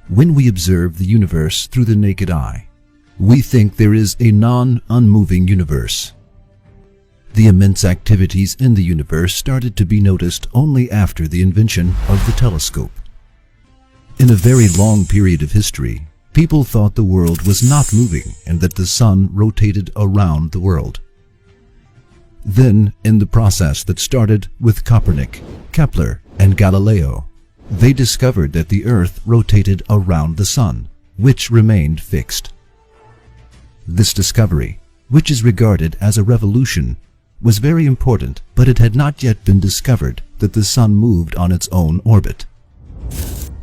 When we observe the universe through the naked eye, we think there is a non-unmoving universe. The immense activities in the universe started to be noticed only after the invention of the telescope. In a very long period of history, people thought the world was not moving and that the sun rotated around the world. Then, in the process that started with Copernic, Kepler, and Galileo, they discovered that the earth rotated around the sun, which remained fixed. This discovery, which is regarded as a revolution, was very important, but it had not yet been discovered that the sun moved on its own orbit.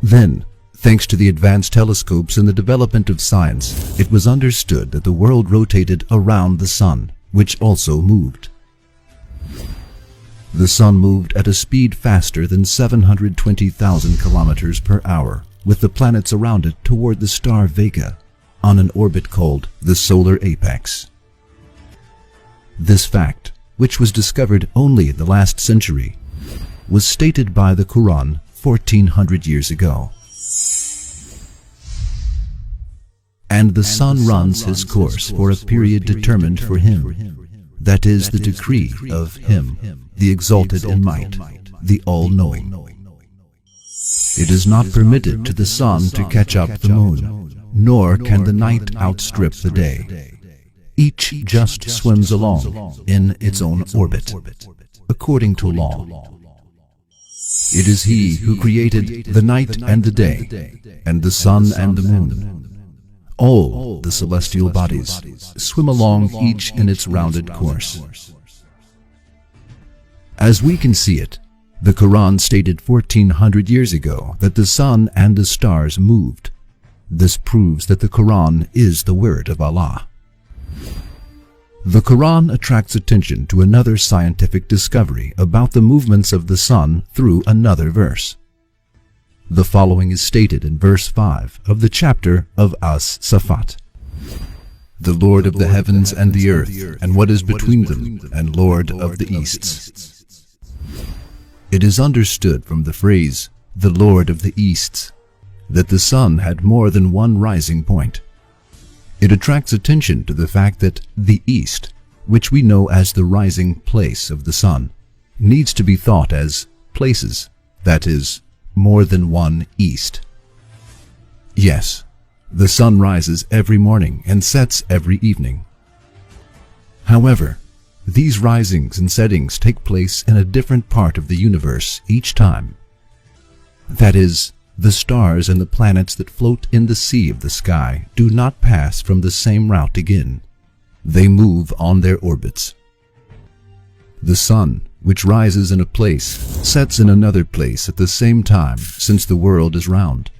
Then, thanks to the advanced telescopes and the development of science, it was understood that the world rotated around the sun, which also moved. The sun moved at a speed faster than 720,000 kilometers per hour, with the planets around it toward the star Vega, on an orbit called the solar apex. This fact, which was discovered only in the last century, was stated by the Quran 1400 years ago. And the sun runs his course for a period determined for him. That is the decree of Him, the exalted in might, the all-knowing. It is not permitted to the sun to catch up the moon, nor can the night outstrip the day. Each just swims along in its own orbit, according to law. It is He who created the night and the day, and the sun and the moon. All the celestial bodies swim along each in its rounded course. As we can see it, the Quran stated 1400 years ago that the sun and the stars moved. This proves that the Quran is the word of Allah. The Quran attracts attention to another scientific discovery about the movements of the sun through another verse. The following is stated in verse 5 of the chapter of As-Safat. The Lord of the heavens and the earth, and what is between them, and Lord of the Easts. It is understood from the phrase, the Lord of the Easts, that the sun had more than one rising point. It attracts attention to the fact that the East, which we know as the rising place of the sun, needs to be thought as places, that is, more than one east. Yes, the sun rises every morning and sets every evening. However, these risings and settings take place in a different part of the universe each time. That is, the stars and the planets that float in the sea of the sky do not pass from the same route again. They move on their orbits. The sun, which rises in a place, sets in another place at the same time, since the world is round.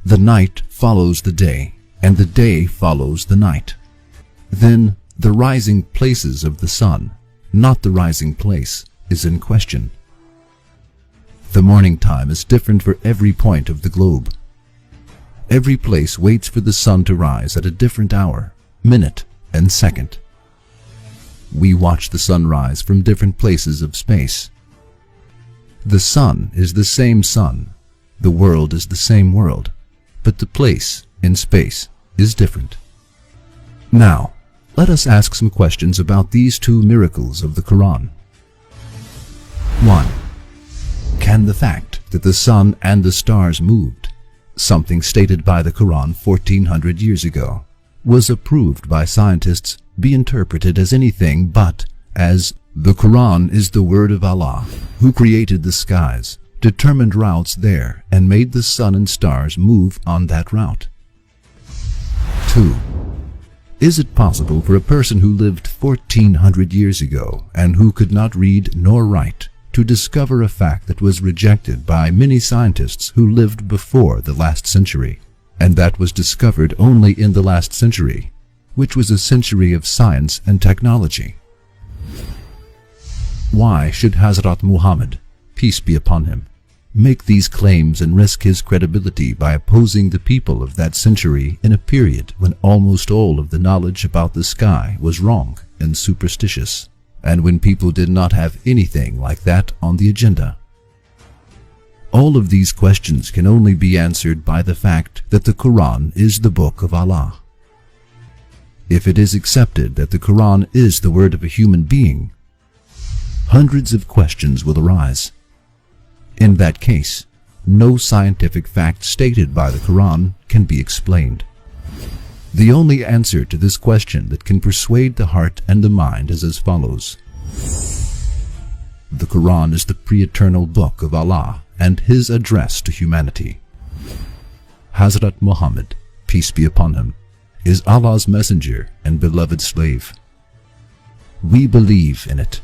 The night follows the day, and the day follows the night. Then the rising places of the sun, not the rising place, is in question. The morning time is different for every point of the globe. Every place waits for the sun to rise at a different hour, minute, and second. We watch the sun rise from different places of space. The sun is the same sun, the world is the same world, but the place in space is different. Now, let us ask some questions about these two miracles of the Quran. 1. Can the fact that the sun and the stars moved, something stated by the Quran 1400 years ago, was approved by scientists, be interpreted as anything but as the Quran is the word of Allah, who created the skies, determined routes there, and made the sun and stars move on that route? 2. Is it possible for a person who lived 1400 years ago and who could not read nor write to discover a fact that was rejected by many scientists who lived before the last century, and that was discovered only in the last century, which was a century of science and technology? Why should Hazrat Muhammad, peace be upon him, make these claims and risk his credibility by opposing the people of that century in a period when almost all of the knowledge about the sky was wrong and superstitious, and when people did not have anything like that on the agenda? All of these questions can only be answered by the fact that the Quran is the book of Allah. If it is accepted that the Quran is the word of a human being, hundreds of questions will arise. In that case, no scientific fact stated by the Quran can be explained. The only answer to this question that can persuade the heart and the mind is as follows. The Quran is the pre-eternal book of Allah and His address to humanity. Hazrat Muhammad, peace be upon him, is Allah's messenger and beloved slave. We believe in it.